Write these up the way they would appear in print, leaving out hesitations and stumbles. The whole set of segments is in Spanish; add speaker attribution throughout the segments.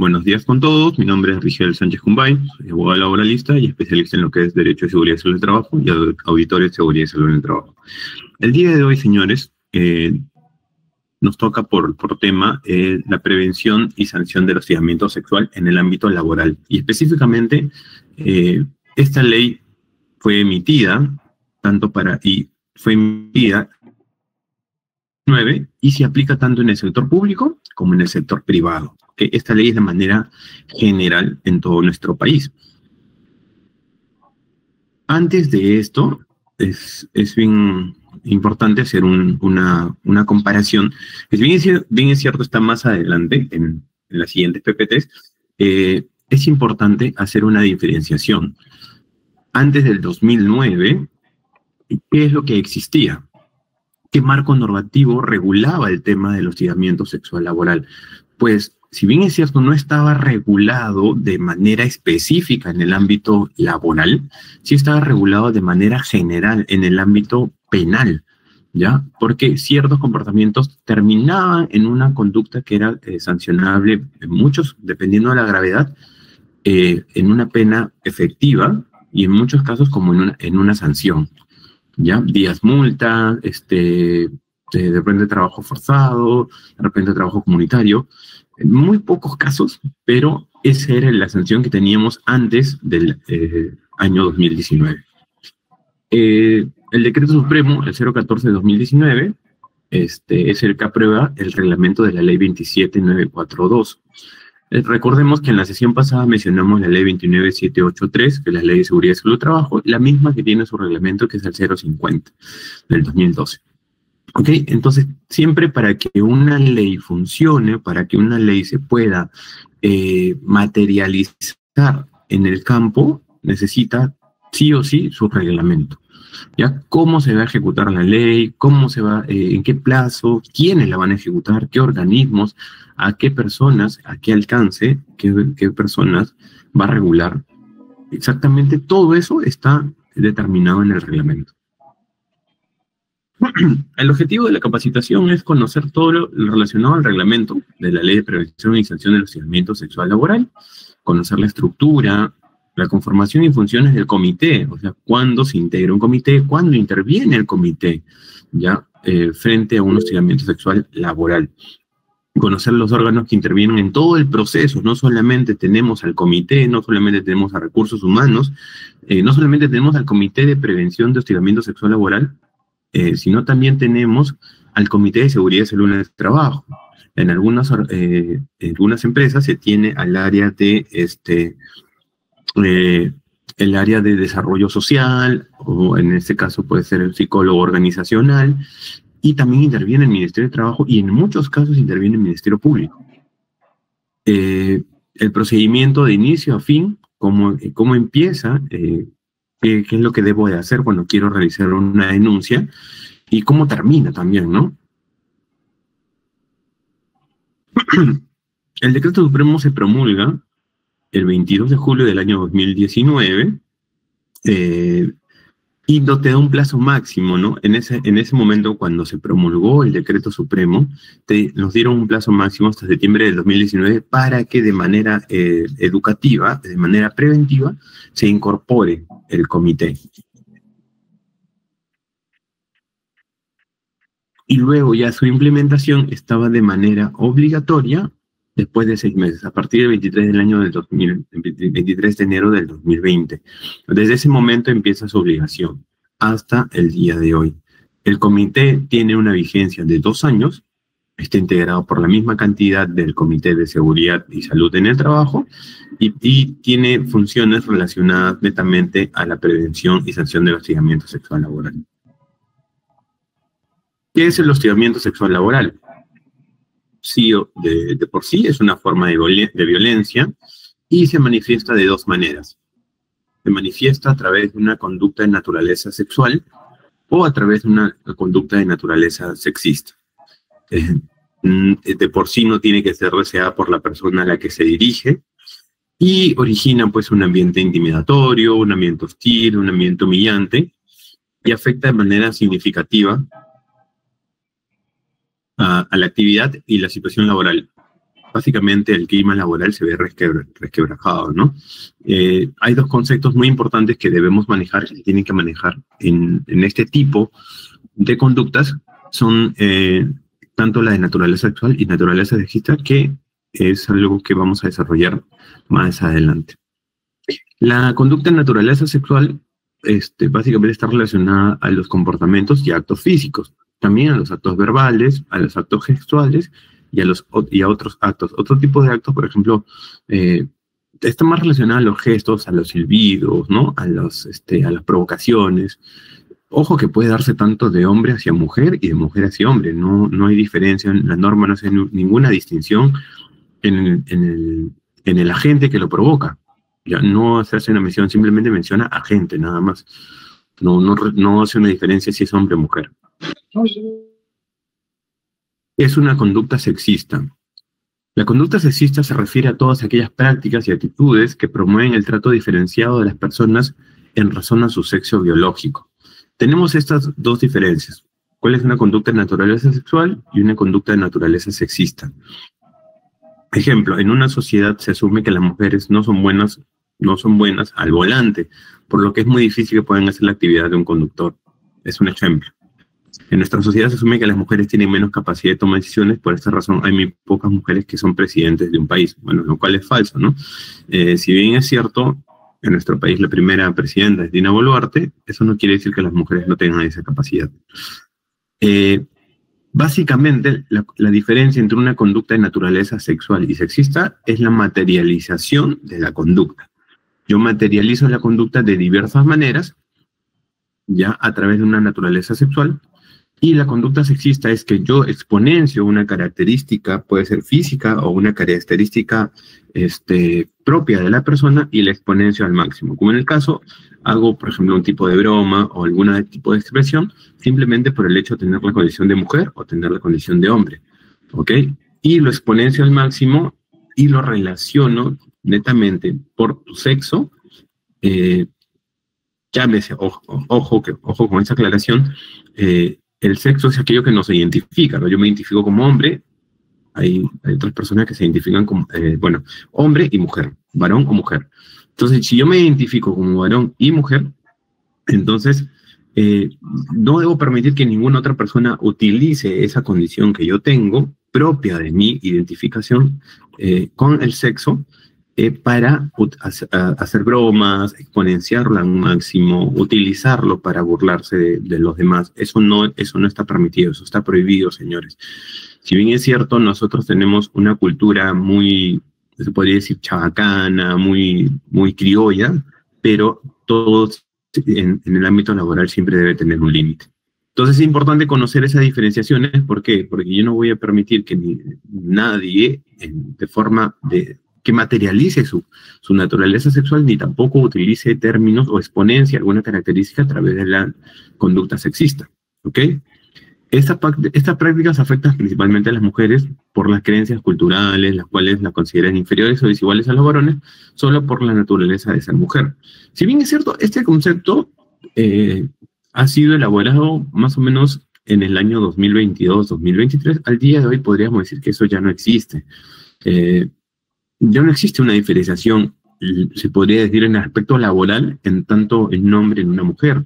Speaker 1: Buenos días con todos. Mi nombre es Rigel Sánchez Cumbay, soy abogado laboralista y especialista en lo que es Derecho de Seguridad y Salud del Trabajo y Auditorio de Seguridad y Salud en el Trabajo. El día de hoy, señores, nos toca por tema la prevención y sanción del hostigamiento sexual en el ámbito laboral. Y específicamente, esta ley fue emitida fue emitida y se aplica tanto en el sector público como en el sector privado. Esta ley es de manera general en todo nuestro país. Antes de esto, es bien importante hacer una comparación. Bien es cierto, está más adelante en las siguientes PPTs. Es importante hacer una diferenciación. Antes del 2009, ¿qué es lo que existía? ¿Qué marco normativo regulaba el tema del hostigamiento sexual laboral? Pues, si bien es cierto, no estaba regulado de manera específica en el ámbito laboral, sí estaba regulado de manera general en el ámbito penal, ¿ya? Porque ciertos comportamientos terminaban en una conducta que era sancionable en muchos, dependiendo de la gravedad, en una pena efectiva y en muchos casos como en una sanción, ¿ya? Días multa, de repente trabajo forzado, de repente trabajo comunitario. En muy pocos casos, pero esa era la sanción que teníamos antes del año 2019. El Decreto Supremo, el 014 de 2019, es el que aprueba el reglamento de la Ley 27942. Recordemos que en la sesión pasada mencionamos la Ley 29783, que es la Ley de Seguridad y Salud del Trabajo, la misma que tiene su reglamento, que es el 050 del 2012. ¿Ok? Entonces, siempre para que una ley funcione, para que una ley se pueda materializar en el campo, necesita sí o sí su reglamento. ¿Ya? ¿Cómo se va a ejecutar la ley? ¿Cómo se va, en qué plazo? ¿Quiénes la van a ejecutar? ¿Qué organismos? ¿A qué personas? ¿A qué alcance? ¿Qué personas va a regular? Exactamente todo eso está determinado en el reglamento. El objetivo de la capacitación es conocer todo lo relacionado al reglamento de la Ley de Prevención y Sanción del Hostigamiento Sexual Laboral, conocer la estructura, la conformación y funciones del comité, o sea, cuándo se integra un comité, cuándo interviene el comité, ya, frente a un hostigamiento sexual laboral. Conocer los órganos que intervienen en todo el proceso. No solamente tenemos al comité, no solamente tenemos a recursos humanos, no solamente tenemos al Comité de Prevención de Hostigamiento Sexual Laboral, sino también tenemos al Comité de Seguridad y Salud en el Trabajo. En algunas empresas se tiene al área de el área de desarrollo social, o en este caso puede ser el psicólogo organizacional, y también interviene el Ministerio de Trabajo, y en muchos casos interviene el Ministerio Público. El procedimiento de inicio a fin, cómo empieza, qué es lo que debo de hacer cuando quiero realizar una denuncia, y cómo termina también, ¿no? El Decreto Supremo se promulga el 22 de julio del año 2019, y no te da un plazo máximo, ¿no? En ese momento, cuando se promulgó el Decreto Supremo, nos dieron un plazo máximo hasta septiembre del 2019 para que de manera educativa, de manera preventiva, se incorpore el comité. Y luego ya su implementación estaba de manera obligatoria después de 6 meses, a partir del 23 de enero del 2020. Desde ese momento empieza su obligación hasta el día de hoy. El comité tiene una vigencia de 2 años, está integrado por la misma cantidad del Comité de Seguridad y Salud en el Trabajo y tiene funciones relacionadas netamente a la prevención y sanción del hostigamiento sexual laboral. ¿Qué es el hostigamiento sexual laboral? Sí, de por sí es una forma de violencia y se manifiesta de 2 maneras. Se manifiesta a través de una conducta de naturaleza sexual o a través de una conducta de naturaleza sexista. De por sí no tiene que ser deseada por la persona a la que se dirige y origina pues un ambiente intimidatorio, un ambiente hostil, un ambiente humillante y afecta de manera significativa a la actividad y la situación laboral. básicamente el clima laboral se ve resquebrajado, ¿no? Hay dos conceptos muy importantes que debemos manejar, que tienen que manejar en este tipo de conductas, son tanto la de naturaleza sexual y naturaleza sexista, que es algo que vamos a desarrollar más adelante. La conducta de naturaleza sexual básicamente está relacionada a los comportamientos y actos físicos, también a los actos verbales, a los actos gestuales y a otros actos. Otro tipo de actos, por ejemplo, está más relacionado a los gestos, a los silbidos, ¿no? A las provocaciones. Ojo que puede darse tanto de hombre hacia mujer y de mujer hacia hombre. No hay diferencia, la norma no hace ninguna distinción en el agente que lo provoca. Ya no se hace una mención, simplemente menciona agente, nada más. No hace una diferencia si es hombre o mujer. Es una conducta sexista. La conducta sexista se refiere a todas aquellas prácticas y actitudes que promueven el trato diferenciado de las personas en razón a su sexo biológico. Tenemos estas dos diferencias. ¿Cuál es una conducta de naturaleza sexual y una conducta de naturaleza sexista? Ejemplo, en una sociedad se asume que las mujeres no son buenas al volante, por lo que es muy difícil que puedan hacer la actividad de un conductor. Es un ejemplo. En nuestra sociedad se asume que las mujeres tienen menos capacidad de tomar decisiones, por esta razón hay muy pocas mujeres que son presidentes de un país, bueno, lo cual es falso, ¿no? Si bien es cierto, en nuestro país la primera presidenta es Dina Boluarte, eso no quiere decir que las mujeres no tengan esa capacidad. Básicamente, la diferencia entre una conducta de naturaleza sexual y sexista es la materialización de la conducta. Yo materializo la conducta de diversas maneras, ya a través de una naturaleza sexual, y la conducta sexista es que yo exponencio una característica, puede ser física o una característica propia de la persona, y la exponencio al máximo. Como en el caso, hago, por ejemplo, un tipo de broma o algún tipo de expresión, simplemente por el hecho de tener la condición de mujer o tener la condición de hombre, ¿ok? Y lo exponencio al máximo y lo relaciono netamente por tu sexo. Llámese, ojo con esa aclaración, el sexo es aquello que nos identifica, ¿no? Yo me identifico como hombre, hay otras personas que se identifican como, hombre y mujer, varón o mujer. Entonces, si yo me identifico como varón y mujer, entonces no debo permitir que ninguna otra persona utilice esa condición que yo tengo, propia de mi identificación con el sexo, para hacer bromas, exponenciarlo al máximo, utilizarlo para burlarse de los demás. Eso no está permitido, eso está prohibido, señores. Si bien es cierto, nosotros tenemos una cultura muy, se podría decir, chabacana, muy criolla, pero todo en el ámbito laboral siempre debe tener un límite. Entonces es importante conocer esas diferenciaciones. ¿Por qué? Porque yo no voy a permitir que nadie, de forma que materialice su naturaleza sexual, ni tampoco utilice términos o exponencia alguna característica a través de la conducta sexista. ¿Ok? Estas prácticas afectan principalmente a las mujeres por las creencias culturales, las cuales las consideran inferiores o desiguales a los varones, solo por la naturaleza de ser mujer. Si bien es cierto, este concepto ha sido elaborado más o menos en el año 2022-2023, al día de hoy podríamos decir que eso ya no existe. Ya no existe una diferenciación, se podría decir, en el aspecto laboral, en tanto en hombre y en una mujer.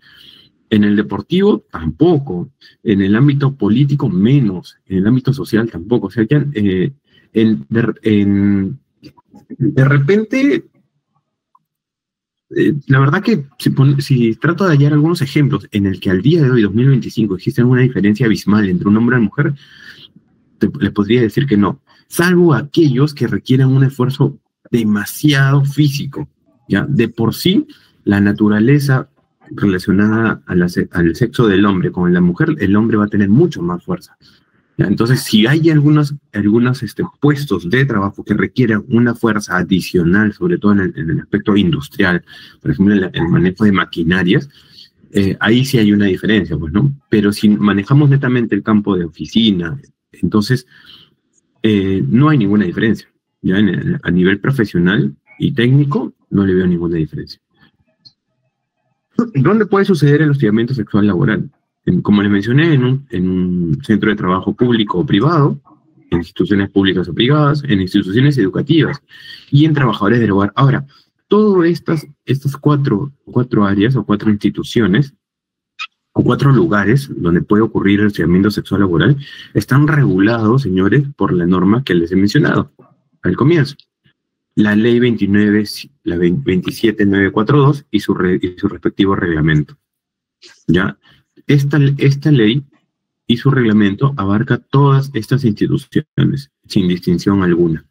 Speaker 1: En el deportivo, tampoco. En el ámbito político, menos. En el ámbito social, tampoco. O sea, ya de repente, la verdad que si trato de hallar algunos ejemplos en el que al día de hoy, 2025, existe una diferencia abismal entre un hombre y una mujer, le podría decir que no. Salvo aquellos que requieran un esfuerzo demasiado físico, ¿ya? De por sí, la naturaleza relacionada al sexo del hombre con la mujer, el hombre va a tener mucho más fuerza, ¿ya? Entonces, si hay algunos puestos de trabajo que requieran una fuerza adicional, sobre todo en el aspecto industrial, por ejemplo, el manejo de maquinarias, ahí sí hay una diferencia, pues, ¿no? Pero si manejamos netamente el campo de oficina, entonces no hay ninguna diferencia. Ya a nivel profesional y técnico no le veo ninguna diferencia. ¿Dónde puede suceder el hostigamiento sexual laboral? Como les mencioné, en un centro de trabajo público o privado, en instituciones públicas o privadas, en instituciones educativas y en trabajadores del hogar. Ahora, todas estas cuatro áreas o cuatro instituciones o cuatro lugares donde puede ocurrir el hostigamiento sexual laboral están regulados, señores, por la norma que les he mencionado al comienzo. La ley 27942 y su respectivo reglamento. ¿Ya? Esta ley y su reglamento abarca todas estas instituciones, sin distinción alguna.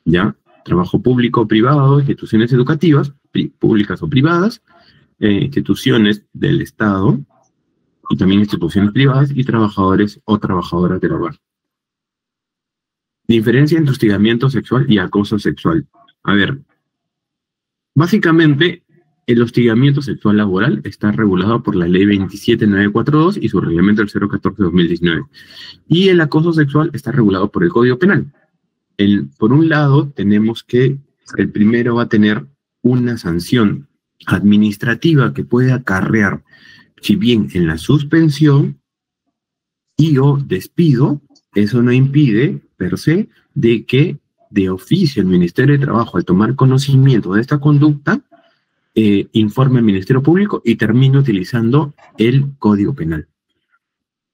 Speaker 1: ¿Ya? Trabajo público o privado, instituciones educativas, públicas o privadas, instituciones del Estado, y también instituciones privadas y trabajadores o trabajadoras del hogar. Diferencia entre hostigamiento sexual y acoso sexual. A ver, básicamente el hostigamiento sexual laboral está regulado por la ley 27942 y su reglamento el 014-2019. Y el acoso sexual está regulado por el Código Penal. Por un lado, tenemos que el primero va a tener una sanción administrativa que puede acarrear, si bien en la suspensión y o despido, eso no impide, per se, de que de oficio el Ministerio de Trabajo, al tomar conocimiento de esta conducta, informe al Ministerio Público y termine utilizando el Código Penal.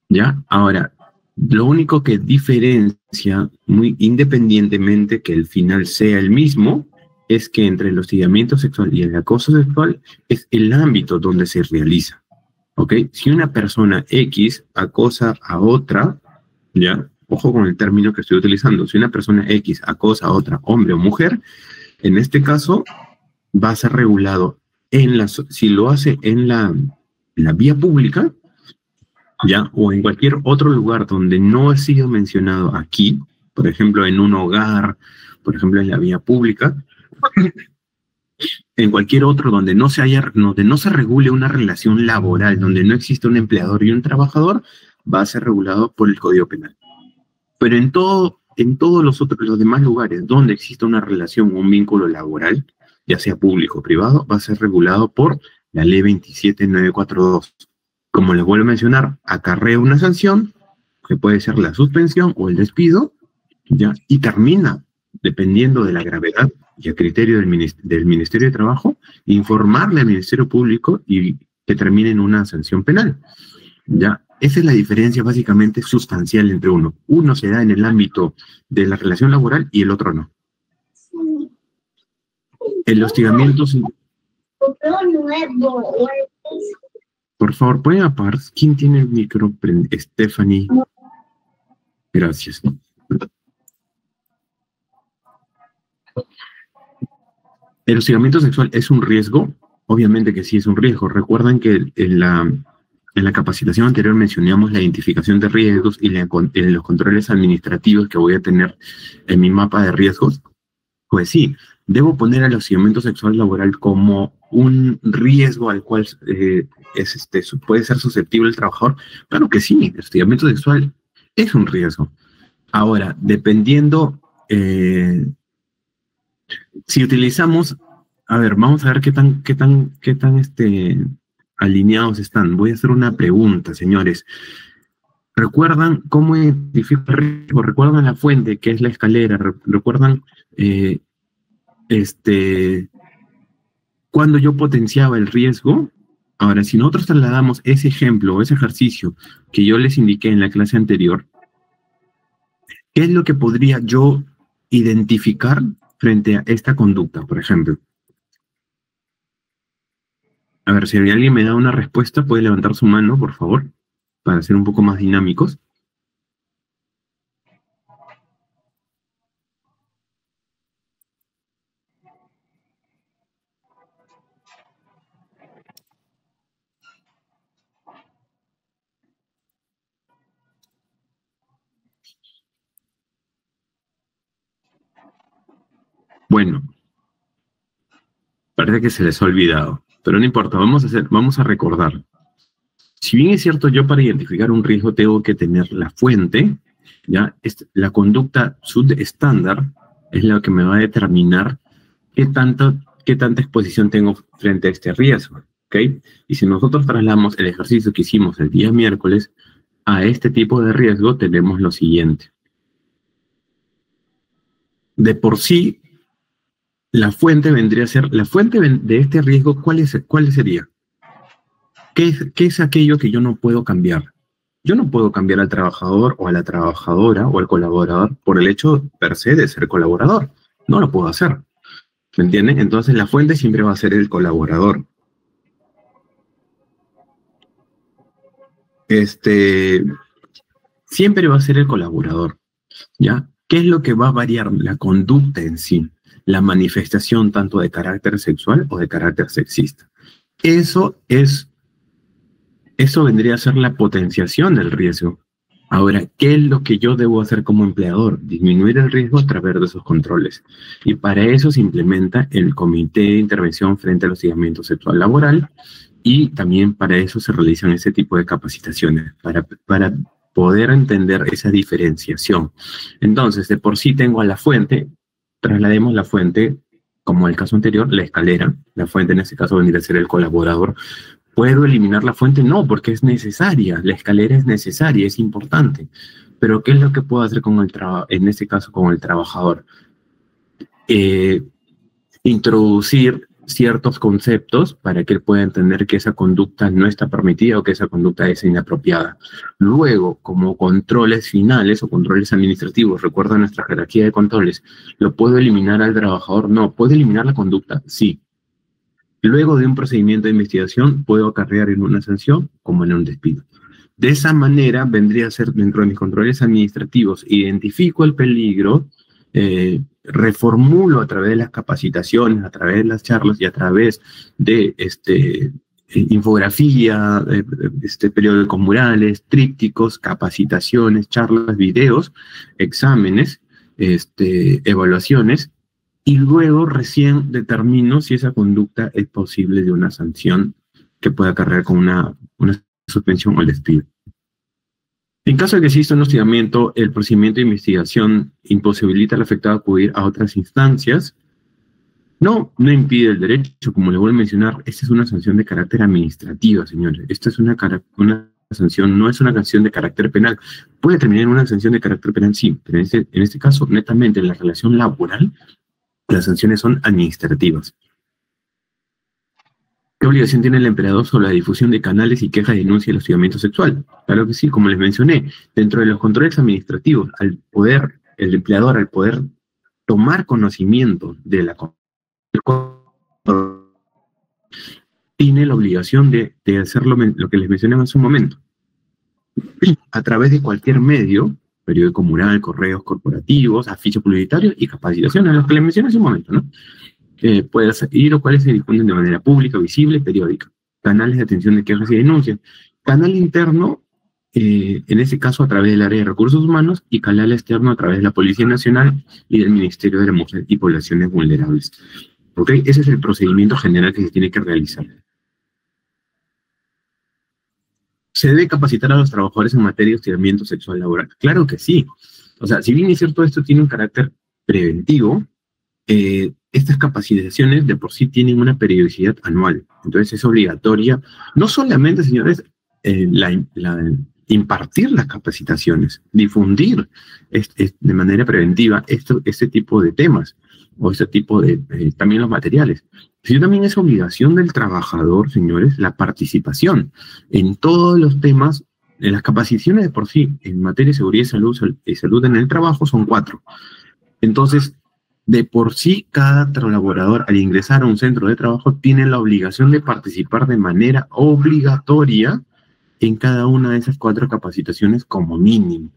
Speaker 1: ¿Ya? Ahora, lo único que diferencia, muy independientemente que el final sea el mismo, es que entre el hostigamiento sexual y el acoso sexual es el ámbito donde se realiza. ¿Ok? Si una persona X acosa a otra, ¿ya? Ojo con el término que estoy utilizando. Si una persona X acosa a otra, hombre o mujer, en este caso va a ser regulado si lo hace en la vía pública, ¿ya? O en cualquier otro lugar donde no ha sido mencionado aquí, por ejemplo, en un hogar, por ejemplo, en la vía pública, en cualquier otro donde no se regule una relación laboral, donde no existe un empleador y un trabajador, va a ser regulado por el Código Penal. Pero en todos los demás lugares donde existe una relación o un vínculo laboral, ya sea público o privado, va a ser regulado por la ley 27942. Como les vuelvo a mencionar, acarrea una sanción, que puede ser la suspensión o el despido, ¿ya? Y termina, dependiendo de la gravedad y a criterio del Ministerio de Trabajo, informarle al Ministerio Público y que termine en una sanción penal. ¿Ya? Esa es la diferencia básicamente sustancial entre uno. Uno se da en el ámbito de la relación laboral y el otro no. El hostigamiento... Por favor, ¿pueden apagar? ¿Quién tiene el micro? Stephanie. Gracias. ¿El hostigamiento sexual es un riesgo? Obviamente que sí es un riesgo. Recuerdan que en la capacitación anterior mencionamos la identificación de riesgos y en los controles administrativos que voy a tener en mi mapa de riesgos. Pues sí, debo poner al hostigamiento sexual laboral como un riesgo al cual puede ser susceptible el trabajador. Claro que sí, el hostigamiento sexual es un riesgo. Ahora, dependiendo... si utilizamos, a ver, vamos a ver qué tan alineados están. Voy a hacer una pregunta, señores. ¿Recuerdan cómo identificar el riesgo? ¿Recuerdan la fuente, que es la escalera? ¿Recuerdan cuando yo potenciaba el riesgo? Ahora, si nosotros trasladamos ese ejemplo o ese ejercicio que yo les indiqué en la clase anterior, ¿qué es lo que podría yo identificar frente a esta conducta, por ejemplo? A ver, si alguien me da una respuesta, puede levantar su mano, por favor, para ser un poco más dinámicos. Bueno, parece que se les ha olvidado, pero no importa, vamos a recordar. Si bien es cierto, yo para identificar un riesgo tengo que tener la fuente, ¿ya? La conducta subestándar es la que me va a determinar qué tanta exposición tengo frente a este riesgo, ¿ok? Y si nosotros trasladamos el ejercicio que hicimos el día miércoles a este tipo de riesgo, tenemos lo siguiente. de por sí, la fuente vendría a ser, la fuente de este riesgo, ¿cuál sería? ¿Qué es aquello que yo no puedo cambiar? Yo no puedo cambiar al trabajador o a la trabajadora o al colaborador por el hecho per se de ser colaborador. No lo puedo hacer. ¿Me entienden? Entonces la fuente siempre va a ser el colaborador. Siempre va a ser el colaborador, ¿ya? ¿Qué es lo que va a variar? La conducta en sí, la manifestación tanto de carácter sexual o de carácter sexista. Eso vendría a ser la potenciación del riesgo. Ahora, ¿qué es lo que yo debo hacer como empleador? Disminuir el riesgo a través de esos controles. Y para eso se implementa el Comité de Intervención frente al hostigamiento sexual laboral, y también para eso se realizan ese tipo de capacitaciones, para poder entender esa diferenciación. Entonces, de por sí tengo a la fuente, traslademos la fuente, como el caso anterior, la escalera. La fuente en este caso vendría a ser el colaborador. ¿Puedo eliminar la fuente? No, porque es necesaria. La escalera es necesaria, es importante. Pero ¿qué es lo que puedo hacer en este caso con el trabajador? Introducir ciertos conceptos para que él pueda entender que esa conducta no está permitida o que esa conducta es inapropiada. Luego, como controles finales o controles administrativos, recuerda nuestra jerarquía de controles, ¿lo puedo eliminar al trabajador? No. ¿Puedo eliminar la conducta? Sí. Luego de un procedimiento de investigación, puedo acarrear en una sanción como en un despido. De esa manera, vendría a ser dentro de mis controles administrativos, identifico el peligro, reformulo a través de las capacitaciones, a través de las charlas y a través de infografía, periódicos murales, trípticos, capacitaciones, charlas, videos, exámenes, evaluaciones, y luego recién determino si esa conducta es posible de una sanción que pueda acarrear con una suspensión o el despido. En caso de que exista un hostigamiento, el procedimiento de investigación imposibilita al afectado acudir a otras instancias. No impide el derecho, como le voy a mencionar, esta es una sanción de carácter administrativa, señores. Esta es una sanción, no es una sanción de carácter penal. ¿Puede terminar en una sanción de carácter penal? Sí, pero en este caso, netamente, en la relación laboral, las sanciones son administrativas. ¿Qué obligación tiene el empleador sobre la difusión de canales y quejas de denuncia del hostigamiento sexual? Claro que sí, como les mencioné, dentro de los controles administrativos, el empleador, al poder tomar conocimiento de la tiene la obligación de hacer lo que les mencioné hace un momento. A través de cualquier medio, periódico mural, correos corporativos, afiches publicitarios y capacitaciones, los que les mencioné hace un momento, ¿no? Puede ir o cuáles se difunden de manera pública, visible, periódica. Canales de atención de quejas y denuncias. Canal interno, en este caso a través del área de recursos humanos, y canal externo a través de la Policía Nacional y del Ministerio de la Mujer y Poblaciones Vulnerables. ¿Ok? Ese es el procedimiento general que se tiene que realizar. ¿Se debe capacitar a los trabajadores en materia de hostigamiento sexual laboral? Claro que sí. O sea, si bien es cierto, esto tiene un carácter preventivo, estas capacitaciones de por sí tienen una periodicidad anual. Entonces es obligatoria, no solamente, señores, impartir las capacitaciones, difundir de manera preventiva este tipo de temas, o este tipo de, también los materiales. Sino también es obligación del trabajador, señores, la participación en todos los temas. En las capacitaciones de por sí, en materia de seguridad y salud en el trabajo, son 4. Entonces, de por sí, cada colaborador al ingresar a un centro de trabajo tiene la obligación de participar de manera obligatoria en cada una de esas 4 capacitaciones como mínimo.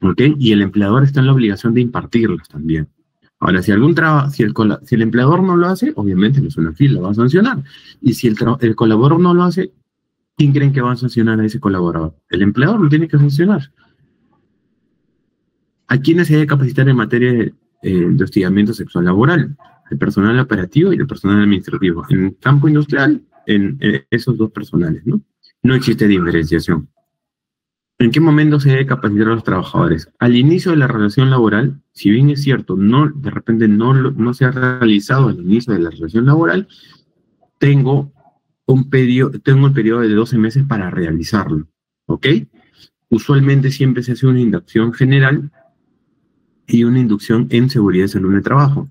Speaker 1: ¿Ok? Y el empleador está en la obligación de impartirlas también. Ahora, si el empleador no lo hace, obviamente no es una fila, va a sancionar. Y si el colaborador no lo hace, ¿quién creen que va a sancionar a ese colaborador? El empleador lo tiene que sancionar. ¿A quiénes se debe capacitar en materia de hostigamiento sexual laboral? El personal operativo y el personal administrativo. En el campo industrial, en esos 2 personales, ¿no? No existe diferenciación. ¿En qué momento se debe capacitar a los trabajadores? Al inicio de la relación laboral, si bien es cierto, de repente no se ha realizado al inicio de la relación laboral, tengo el periodo de 12 meses para realizarlo, ¿ok? Usualmente siempre se hace una inducción general y una inducción en seguridad y salud en el trabajo.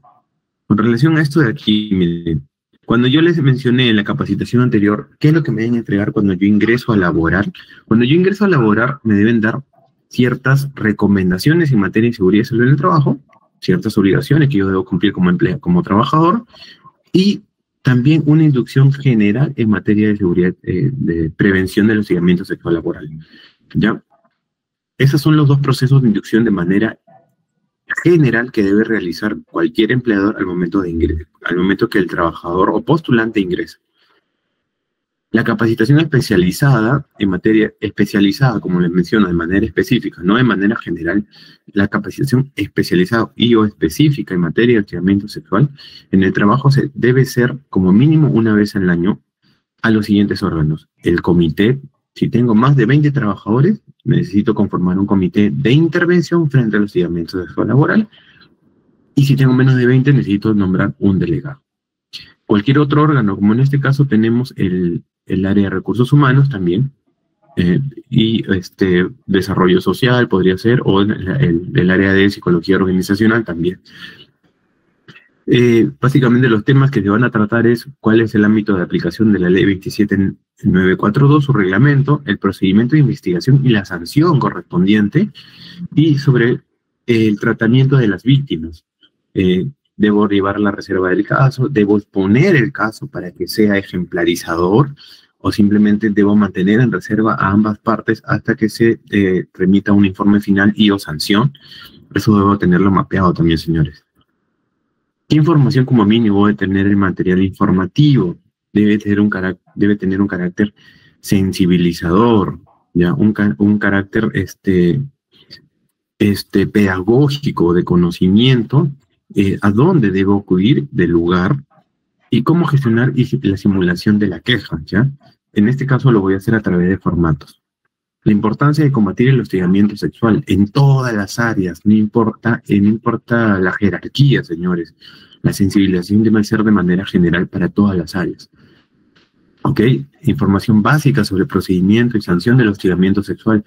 Speaker 1: Con relación a esto de aquí, miren, cuando yo les mencioné en la capacitación anterior, ¿qué es lo que me deben entregar cuando yo ingreso a laborar? Cuando yo ingreso a laborar, me deben dar ciertas recomendaciones en materia de seguridad y salud en el trabajo, ciertas obligaciones que yo debo cumplir como empleado, como trabajador, y también una inducción general en materia de seguridad, de prevención del hostigamiento sexual laboral. ¿Ya? Esos son los dos procesos de inducción de manera general que debe realizar cualquier empleador al momento de ingreso, al momento que el trabajador o postulante ingresa. La capacitación especializada en materia especializada, como les menciono, de manera específica, no de manera general, la capacitación especializada y o específica en materia de hostigamiento sexual en el trabajo debe ser como mínimo una vez al año a los siguientes órganos. El comité, si tengo más de 20 trabajadores, necesito conformar un comité de intervención frente al hostigamiento sexual laboral, y si tengo menos de 20, necesito nombrar un delegado. Cualquier otro órgano, como en este caso tenemos el área de recursos humanos también, y desarrollo social podría ser, o el área de psicología organizacional también. Básicamente los temas que se van a tratar es cuál es el ámbito de aplicación de la ley 27942, su reglamento, el procedimiento de investigación y la sanción correspondiente, y sobre el tratamiento de las víctimas. Debo llevar la reserva del caso, debo exponer el caso para que sea ejemplarizador, o simplemente debo mantener en reserva a ambas partes hasta que se remita un informe final y o sanción. Eso debo tenerlo mapeado también, señores. ¿Qué información como mínimo debe tener el material informativo? Debe tener un carácter sensibilizador, ¿ya? Un carácter pedagógico, de conocimiento, a dónde debo acudir del lugar y cómo gestionar la simulación de la queja, ¿ya? En este caso lo voy a hacer a través de formatos. La importancia de combatir el hostigamiento sexual en todas las áreas, no importa la jerarquía, señores. La sensibilización debe ser de manera general para todas las áreas. ¿Ok? Información básica sobre procedimiento y sanción del hostigamiento sexual.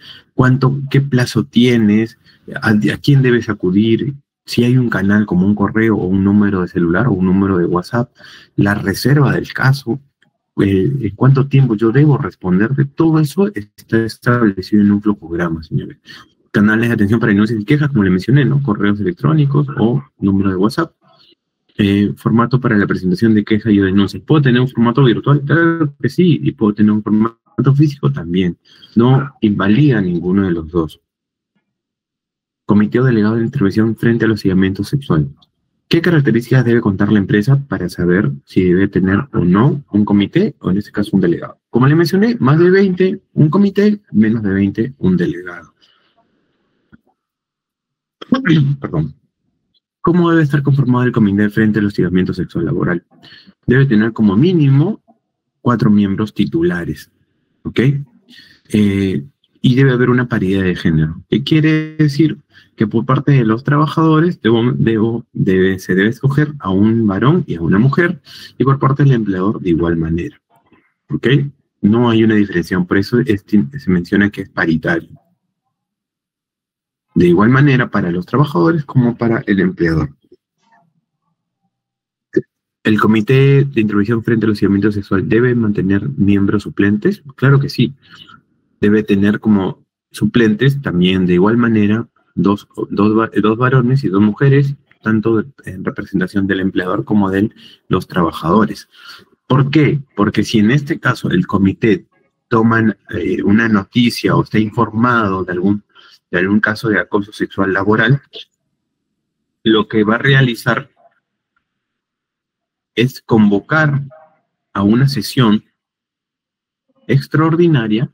Speaker 1: ¿Qué plazo tienes? ¿A quién debes acudir? Si hay un canal como un correo o un número de celular o un número de WhatsApp. La reserva del caso. ¿En cuánto tiempo yo debo responder? De todo eso está establecido en un flujograma, señores. Canales de atención para denuncias y quejas, como le mencioné, ¿no? Correos electrónicos o número de WhatsApp. Formato para la presentación de queja y denuncia. ¿Puedo tener un formato virtual? Claro que sí, y puedo tener un formato físico también. No invalida ninguno de los dos. Comité o delegado de intervención frente al hostigamiento sexual. ¿Qué características debe contar la empresa para saber si debe tener o no un comité, o en este caso un delegado? Como le mencioné, más de 20, un comité, menos de 20, un delegado. Perdón. ¿Cómo debe estar conformado el comité frente al hostigamiento sexual laboral? Debe tener como mínimo 4 miembros titulares, ¿ok? Y debe haber una paridad de género. ¿Qué quiere decir? Que por parte de los trabajadores se debe escoger a un varón y a una mujer, y por parte del empleador de igual manera, ¿ok? No hay una diferenciación, por eso se menciona que es paritario. De igual manera para los trabajadores como para el empleador. ¿El comité de intervención frente al hostigamiento sexual debe mantener miembros suplentes? Claro que sí. Debe tener como suplentes también de igual manera dos varones y 2 mujeres, tanto en representación del empleador como de los trabajadores. ¿Por qué? Porque si en este caso el comité toma una noticia o está informado de algún caso de acoso sexual laboral, lo que va a realizar es convocar a una sesión extraordinaria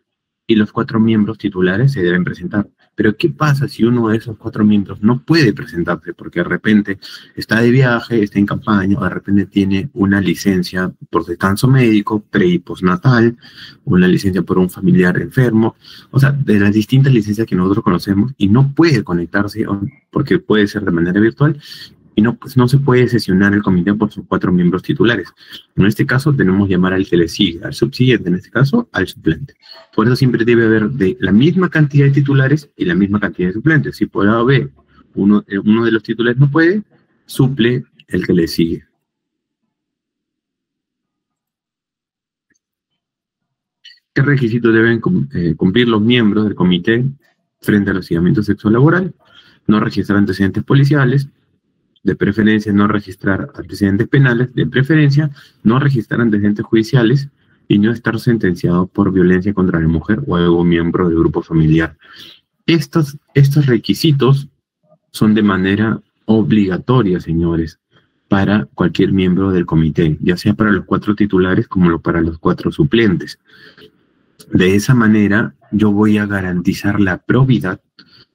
Speaker 1: y los 4 miembros titulares se deben presentar. Pero ¿qué pasa si uno de esos 4 miembros no puede presentarse porque de repente está de viaje, está en campaña, o de repente tiene una licencia por descanso médico, pre y postnatal, una licencia por un familiar enfermo, o sea, de las distintas licencias que nosotros conocemos, y no puede conectarse porque puede ser de manera virtual, y no se puede sesionar el comité por sus 4 miembros titulares? En este caso tenemos que llamar al que le sigue, al subsiguiente, en este caso al suplente. Por eso siempre debe haber de la misma cantidad de titulares y la misma cantidad de suplentes. Si puede haber uno de los titulares no puede, suple el que le sigue. ¿Qué requisitos deben cumplir los miembros del comité frente al hostigamiento sexual laboral? No registrar antecedentes policiales, de preferencia no registrar antecedentes penales, de preferencia no registrar antecedentes judiciales y no estar sentenciado por violencia contra la mujer o algún miembro del grupo familiar. Estos requisitos son de manera obligatoria, señores, para cualquier miembro del comité, ya sea para los 4 titulares como para los 4 suplentes. De esa manera, yo voy a garantizar la probidad,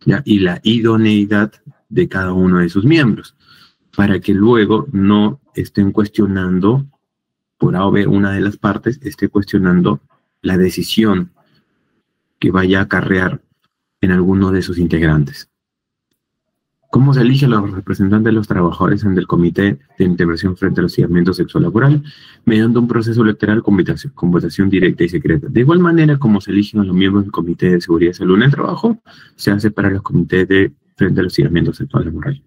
Speaker 1: ¿ya?, y la idoneidad de cada uno de sus miembros, para que luego no estén cuestionando, por A o B, una de las partes esté cuestionando la decisión que vaya a acarrear en alguno de sus integrantes. ¿Cómo se eligen los representantes de los trabajadores en el Comité de Intervención frente al hostigamiento sexual laboral? Mediante un proceso electoral con votación directa y secreta. De igual manera como se eligen a los miembros del Comité de Seguridad y Salud en el Trabajo, se hace para los comités de frente al hostigamiento sexual laboral.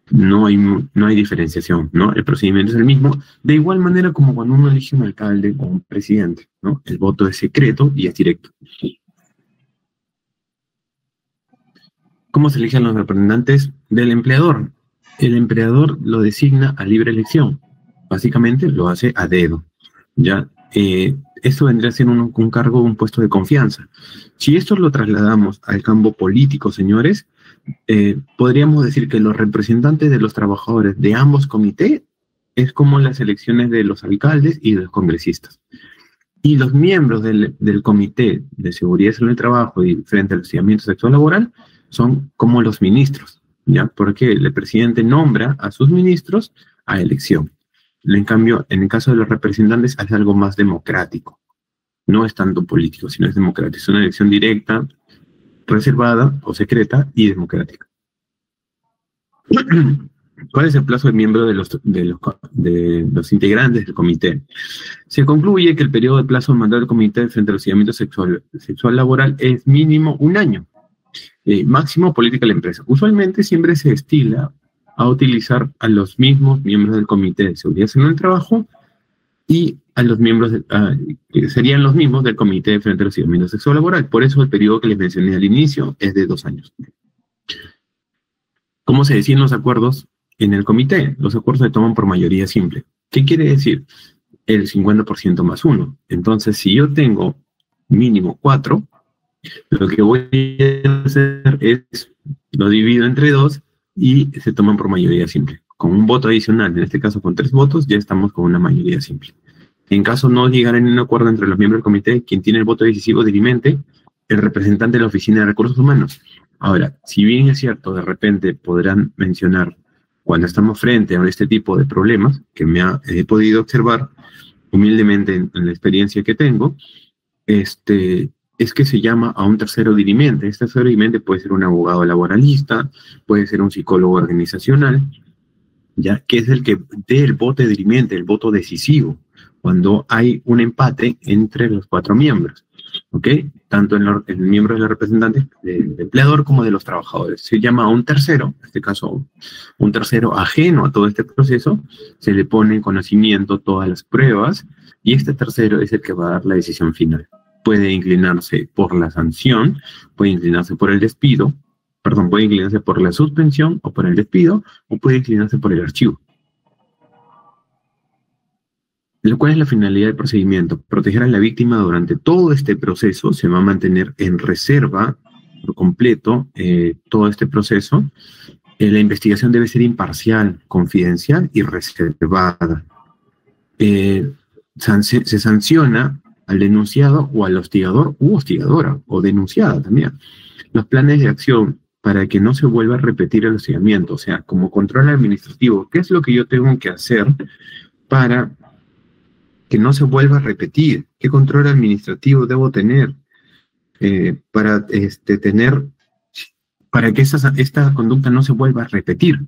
Speaker 1: No hay diferenciación, ¿no? El procedimiento es el mismo, de igual manera como cuando uno elige un alcalde o un presidente, ¿no? El voto es secreto y es directo. ¿Cómo se eligen los representantes del empleador? El empleador lo designa a libre elección. Básicamente lo hace a dedo, ¿ya? Esto vendría a ser un cargo, un puesto de confianza. Si esto lo trasladamos al campo político, señores, podríamos decir que los representantes de los trabajadores de ambos comités es como las elecciones de los alcaldes y de los congresistas. Y los miembros del Comité de Seguridad y Salud del Trabajo y frente al hostigamiento sexual laboral son como los ministros, ¿ya? Porque el presidente nombra a sus ministros a elección. En cambio, en el caso de los representantes es algo más democrático. No es tanto político, sino es democrático. Es una elección directa, reservada o secreta y democrática. ¿Cuál es el plazo de miembro de los integrantes del comité? Se concluye que el periodo de plazo de mandato del comité frente al hostigamiento sexual laboral es mínimo 1 año. Máximo política de la empresa. Usualmente siempre se estila a utilizar a los mismos miembros del Comité de Seguridad y Salud del Trabajo y a los miembros, que serían los mismos del Comité frente al hostigamiento sexual laboral. Por eso el periodo que les mencioné al inicio es de 2 años. ¿Cómo se deciden los acuerdos en el comité? Los acuerdos se toman por mayoría simple. ¿Qué quiere decir? El 50% más 1. Entonces, si yo tengo mínimo 4, lo que voy a hacer es lo divido entre 2 y se toman por mayoría simple. Con un voto adicional, en este caso con 3 votos, ya estamos con una mayoría simple. En caso no llegara en un acuerdo entre los miembros del comité, quien tiene el voto decisivo dirimente, el representante de la Oficina de Recursos Humanos. Ahora, si bien es cierto, de repente podrán mencionar, cuando estamos frente a este tipo de problemas, que he podido observar humildemente en la experiencia que tengo, es que se llama a un tercero dirimiente. Este tercero dirimiente puede ser un abogado laboralista, puede ser un psicólogo organizacional, ya que es el que dé el voto dirimiente, el voto decisivo, cuando hay un empate entre los 4 miembros, ¿ok? Tanto en el miembro de los representantes del empleador como de los trabajadores. Se llama a un tercero, en este caso un tercero ajeno a todo este proceso, se le pone en conocimiento todas las pruebas y este tercero es el que va a dar la decisión final. Puede inclinarse por la sanción, puede inclinarse por el despido, puede inclinarse por la suspensión o por el despido, o puede inclinarse por el archivo. ¿Cuál es la finalidad del procedimiento? Proteger a la víctima durante todo este proceso. Se va a mantener en reserva por completo todo este proceso. La investigación debe ser imparcial, confidencial y reservada. Se sanciona al denunciado o al hostigador u hostigadora, o denunciada también. Los planes de acción para que no se vuelva a repetir el hostigamiento, o sea, como control administrativo, ¿qué es lo que yo tengo que hacer para que no se vuelva a repetir? ¿Qué control administrativo debo tener para que esta conducta no se vuelva a repetir?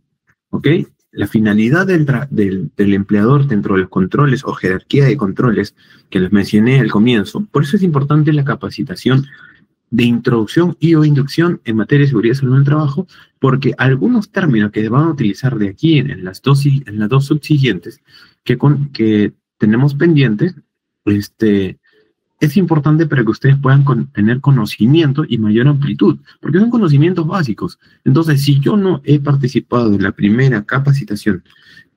Speaker 1: ¿Ok? La finalidad del empleador dentro de los controles o jerarquía de controles que les mencioné al comienzo, por eso es importante la capacitación de introducción y o inducción en materia de seguridad y salud en el trabajo, porque algunos términos que van a utilizar de aquí en las dos subsiguientes que tenemos pendientes, es importante para que ustedes puedan tener conocimiento y mayor amplitud, porque son conocimientos básicos. Entonces, si yo no he participado en la primera capacitación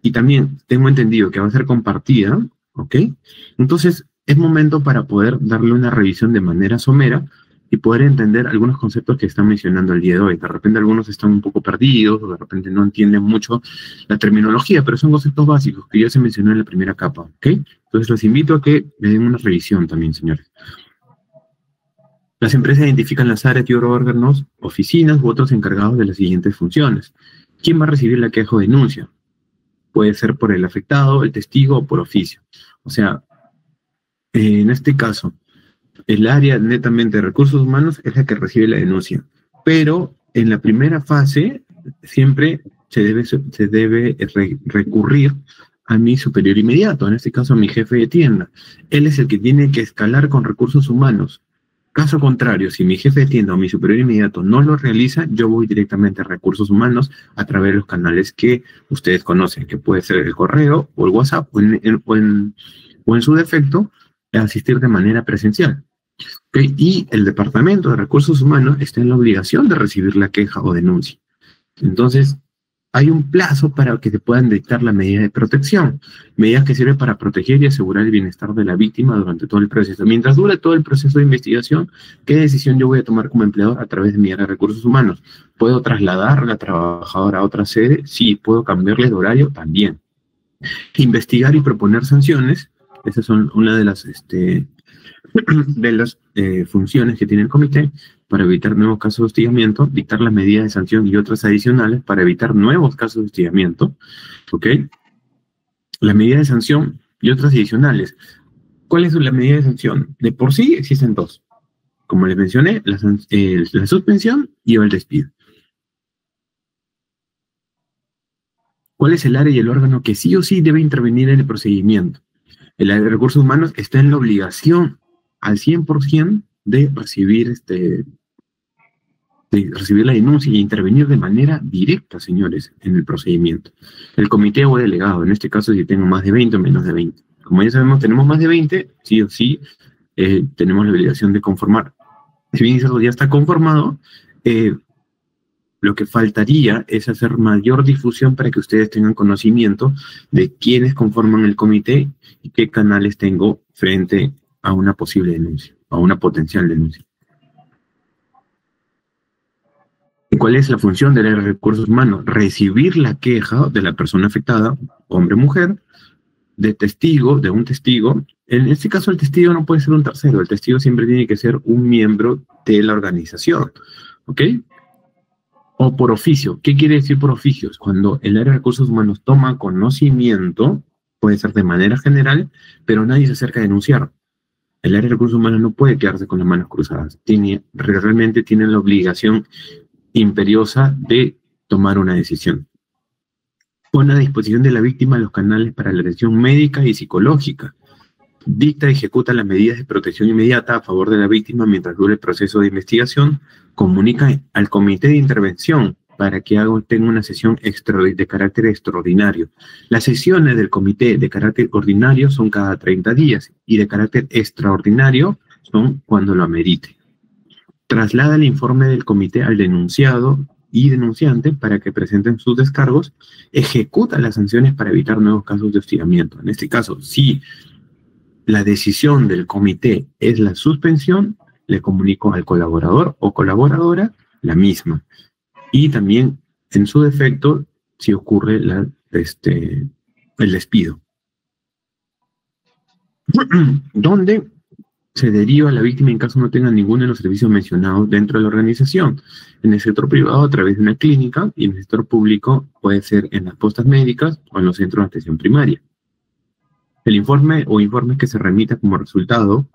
Speaker 1: y también tengo entendido que va a ser compartida, ¿ok? Entonces, es momento para poder darle una revisión de manera somera y poder entender algunos conceptos que están mencionando el día de hoy. De repente algunos están un poco perdidos, o de repente no entienden mucho la terminología, pero son conceptos básicos que ya se mencionó en la primera capa, ¿ok? Entonces los invito a que me den una revisión también, señores. Las empresas identifican las áreas y órganos, oficinas u otros encargados de las siguientes funciones. ¿Quién va a recibir la queja o denuncia? Puede ser por el afectado, el testigo o por oficio. O sea, en este caso, el área netamente de recursos humanos es la que recibe la denuncia, pero en la primera fase siempre se debe recurrir a mi superior inmediato, en este caso a mi jefe de tienda. Él es el que tiene que escalar con recursos humanos. Caso contrario, si mi jefe de tienda o mi superior inmediato no lo realiza, yo voy directamente a recursos humanos a través de los canales que ustedes conocen, que puede ser el correo o el WhatsApp o en su defecto, asistir de manera presencial. ¿Okay? Y el Departamento de Recursos Humanos está en la obligación de recibir la queja o denuncia. Entonces, hay un plazo para que se puedan dictar la medida de protección, medidas que sirven para proteger y asegurar el bienestar de la víctima durante todo el proceso. Mientras dure todo el proceso de investigación, ¿qué decisión yo voy a tomar como empleador a través de mi área de recursos humanos? ¿Puedo trasladar a la trabajadora a otra sede? Sí. ¿Puedo cambiarle de horario? También. Investigar y proponer sanciones, esas son una de las funciones que tiene el comité para evitar nuevos casos de hostigamiento, dictar las medidas de sanción y otras adicionales para evitar nuevos casos de hostigamiento, ¿ok? La medida de sanción y otras adicionales. ¿Cuál es la medida de sanción? De por sí existen dos. Como les mencioné, la suspensión y el despido. ¿Cuál es el área y el órgano que sí o sí debe intervenir en el procedimiento? El área de recursos humanos está en la obligación al 100% de recibir la denuncia y intervenir de manera directa, señores, en el procedimiento. El comité o delegado, en este caso si tengo más de 20 o menos de 20. Como ya sabemos, tenemos más de 20, sí o sí, tenemos la obligación de conformar. Si bien eso ya está conformado, lo que faltaría es hacer mayor difusión para que ustedes tengan conocimiento de quiénes conforman el comité y qué canales tengo frente a una posible denuncia, a una potencial denuncia. ¿Cuál es la función del área de recursos humanos? Recibir la queja de la persona afectada, hombre o mujer, de un testigo. En este caso el testigo no puede ser un tercero, el testigo siempre tiene que ser un miembro de la organización, ¿ok? O por oficio. ¿Qué quiere decir por oficios? Cuando el área de recursos humanos toma conocimiento, puede ser de manera general, pero nadie se acerca a denunciar. El área de recursos humanos no puede quedarse con las manos cruzadas. Realmente tiene la obligación imperiosa de tomar una decisión. Pone a disposición de la víctima los canales para la atención médica y psicológica. Dicta y ejecuta las medidas de protección inmediata a favor de la víctima mientras dure el proceso de investigación. Comunica al comité de intervención para que tenga una sesión de carácter extraordinario. Las sesiones del comité de carácter ordinario son cada 30 días y de carácter extraordinario son cuando lo amerite. Traslada el informe del comité al denunciado y denunciante para que presenten sus descargos. Ejecuta las sanciones para evitar nuevos casos de hostigamiento. En este caso, si la decisión del comité es la suspensión, le comunico al colaborador o colaboradora la misma. Y también, en su defecto, si ocurre el despido. ¿Dónde se deriva a la víctima en caso no tenga ninguno de los servicios mencionados dentro de la organización? En el sector privado a través de una clínica y en el sector público puede ser en las postas médicas o en los centros de atención primaria. El informe o informes que se remita como resultado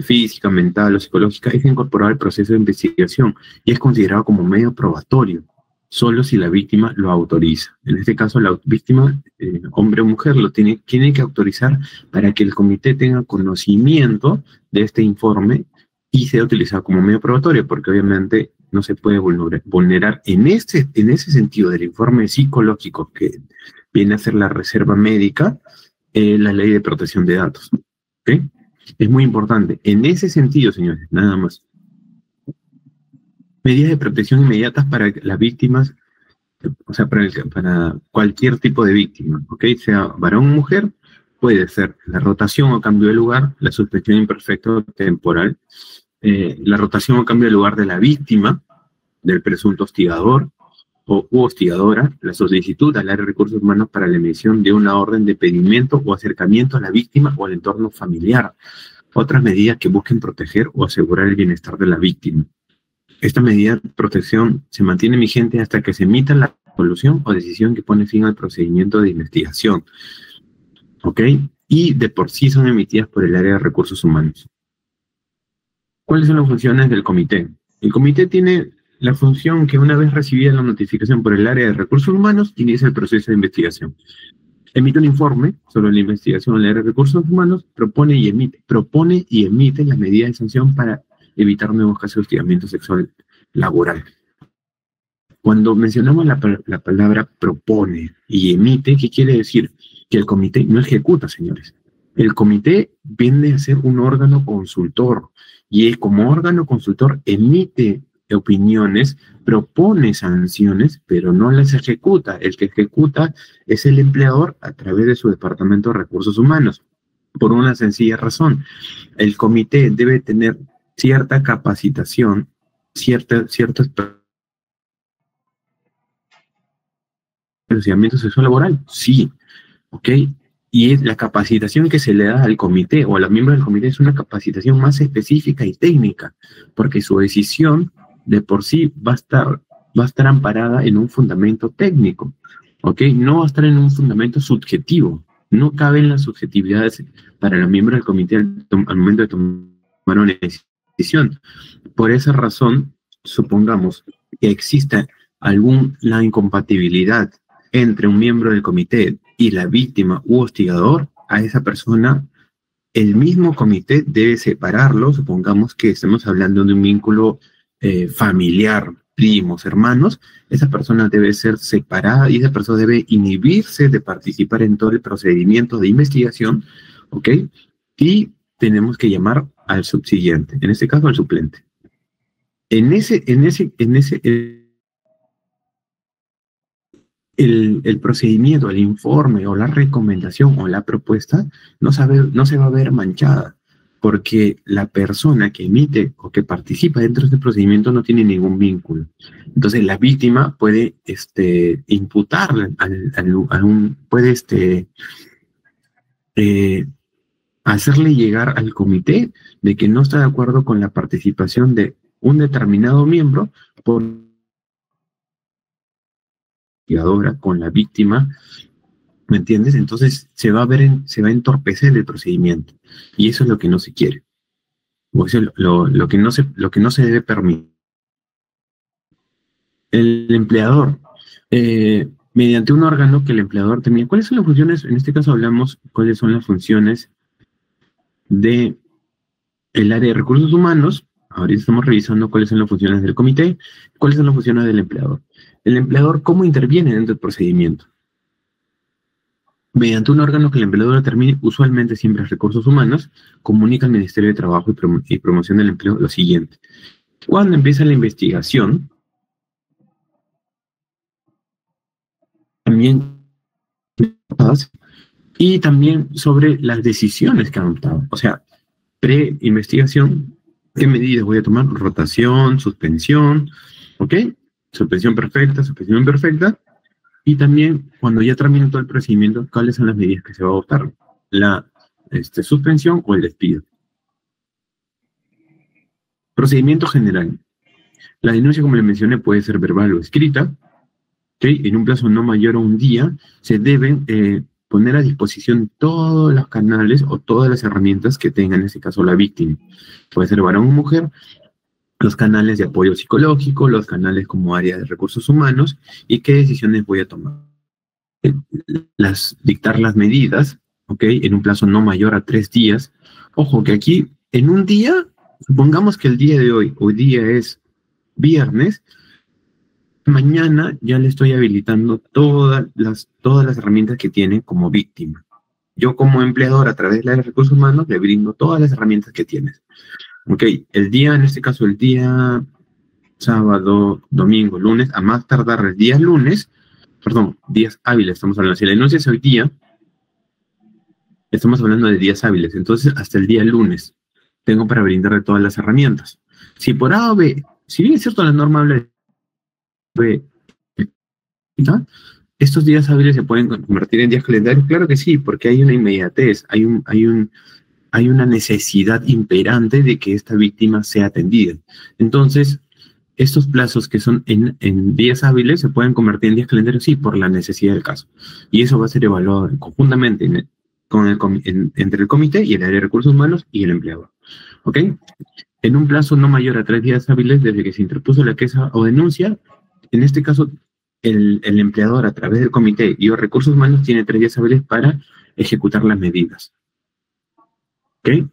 Speaker 1: física, mental o psicológica es incorporado al proceso de investigación y es considerado como medio probatorio, solo si la víctima lo autoriza. En este caso, la víctima, hombre o mujer, lo tiene que autorizar para que el comité tenga conocimiento de este informe y sea utilizado como medio probatorio, porque obviamente no se puede vulnerar en ese sentido del informe psicológico que viene a ser la reserva médica, la ley de protección de datos. ¿Ok? Es muy importante. En ese sentido, señores, nada más. Medidas de protección inmediatas para las víctimas, o sea, para cualquier tipo de víctima, ¿ok? Sea varón o mujer, puede ser la rotación o cambio de lugar, la suspensión imperfecta o temporal, la rotación o cambio de lugar de la víctima, del presunto hostigador u hostigadora, la solicitud al área de recursos humanos para la emisión de una orden de pedimento o acercamiento a la víctima o al entorno familiar. Otras medidas que busquen proteger o asegurar el bienestar de la víctima. Esta medida de protección se mantiene vigente hasta que se emita la resolución o decisión que pone fin al procedimiento de investigación. ¿Ok? Y de por sí son emitidas por el área de recursos humanos. ¿Cuáles son las funciones del comité? El comité tiene la función que una vez recibida la notificación por el área de recursos humanos, inicia el proceso de investigación. Emite un informe sobre la investigación del área de recursos humanos, propone y emite las medidas de sanción para evitar nuevos casos de hostigamiento sexual laboral. Cuando mencionamos la palabra propone y emite, ¿qué quiere decir? Que el comité no ejecuta, señores. El comité viene a ser un órgano consultor y como órgano consultor emite opiniones, propone sanciones, pero no las ejecuta. El que ejecuta es el empleador a través de su departamento de recursos humanos. Por una sencilla razón, el comité debe tener cierta capacitación, ciertos procedimientos sexual laboral, sí, ¿ok? Y es la capacitación que se le da al comité o a los miembros del comité es una capacitación más específica y técnica, porque su decisión de por sí va a estar amparada en un fundamento técnico, ¿ok? No va a estar en un fundamento subjetivo. No caben las subjetividades para los miembros del comité al momento de tomar una decisión. Por esa razón, supongamos que exista alguna incompatibilidad entre un miembro del comité y la víctima u hostigador, a esa persona, el mismo comité debe separarlo. Supongamos que estamos hablando de un vínculo familiar, primos, hermanos, esa persona debe ser separada y esa persona debe inhibirse de participar en todo el procedimiento de investigación, ¿ok? Y tenemos que llamar al subsiguiente, en este caso al suplente. El procedimiento, el informe o la recomendación o la propuesta no se va a ver manchada, porque la persona que emite o que participa dentro de este procedimiento no tiene ningún vínculo. Entonces la víctima puede imputarle hacerle llegar al comité de que no está de acuerdo con la participación de un determinado miembro por con la víctima, ¿me entiendes? Entonces se va a entorpecer el procedimiento y eso es lo que no se quiere, o eso es lo que no se debe permitir. El empleador, mediante un órgano que el empleador termina. ¿Cuáles son las funciones? En este caso hablamos cuáles son las funciones de el área de recursos humanos. Ahorita estamos revisando cuáles son las funciones del comité, cuáles son las funciones del empleador. El empleador, ¿cómo interviene dentro del procedimiento? Mediante un órgano que el empleador determine, usualmente siempre es recursos humanos, comunica al Ministerio de Trabajo y Promoción del Empleo lo siguiente. Cuando empieza la investigación, también y también sobre las decisiones que han adoptado. O sea, pre-investigación, ¿qué medidas voy a tomar? Rotación, suspensión, ¿ok? Suspensión perfecta, suspensión imperfecta. Y también, cuando ya termine todo el procedimiento, ¿cuáles son las medidas que se va a adoptar? La suspensión o el despido. Procedimiento general. La denuncia, como le mencioné, puede ser verbal o escrita. ¿Okay? En un plazo no mayor a un día, se deben poner a disposición todos los canales o todas las herramientas que tenga en este caso la víctima. Puede ser varón o mujer, los canales de apoyo psicológico, los canales como área de recursos humanos y qué decisiones voy a tomar. Dictar las medidas, ¿ok? En un plazo no mayor a 3 días. Ojo que aquí, en un día, Supongamos que el día de hoy día es viernes, mañana ya le estoy habilitando todas las herramientas que tiene como víctima. Yo como empleador, a través de los recursos humanos, le brindo todas las herramientas que tienes. Ok, el día, en este caso, el día sábado, domingo, lunes, a más tardar el día lunes, perdón, días hábiles, estamos hablando. Si la denuncia es hoy día, estamos hablando de días hábiles. Entonces, hasta el día lunes tengo para brindarle todas las herramientas. Si por A o B, si bien es cierto la norma habla de B, ¿no? ¿Estos días hábiles se pueden convertir en días calendarios? Claro que sí, porque hay una inmediatez, hay una necesidad imperante de que esta víctima sea atendida. Entonces, estos plazos que son en días hábiles se pueden convertir en días calendarios, sí, por la necesidad del caso. Y eso va a ser evaluado conjuntamente entre el comité y el área de recursos humanos y el empleador. ¿Ok? En un plazo no mayor a 3 días hábiles desde que se interpuso la queja o denuncia, en este caso, el empleador a través del comité y los recursos humanos tiene 3 días hábiles para ejecutar las medidas. ¿Ok?